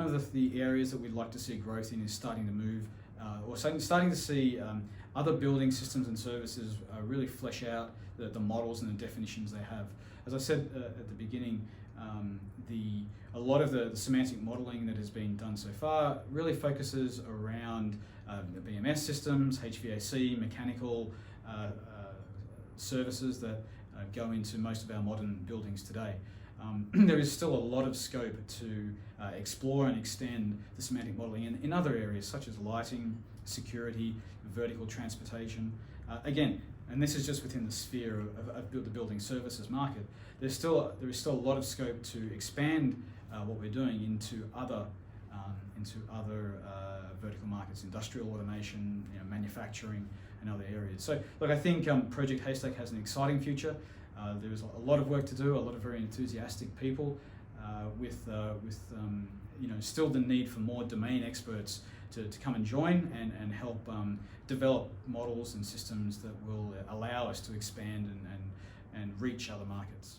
one of the areas that we'd like to see growth in is starting to move, starting to see other building systems and services really flesh out the models and the definitions they have. As I said at the beginning, a lot of the semantic modeling that has been done so far really focuses around the BMS systems, HVAC, mechanical services that go into most of our modern buildings today. There is still a lot of scope to explore and extend the semantic modeling in other areas such as lighting, security, vertical transportation. Again, and this is just within the sphere of the building services market, there is still a lot of scope to expand what we're doing into other vertical markets, industrial automation, manufacturing, and other areas. So, look, I think Project Haystack has an exciting future. There is a lot of work to do, a lot of very enthusiastic people, with still the need for more domain experts to come and join and help develop models and systems that will allow us to expand and reach other markets.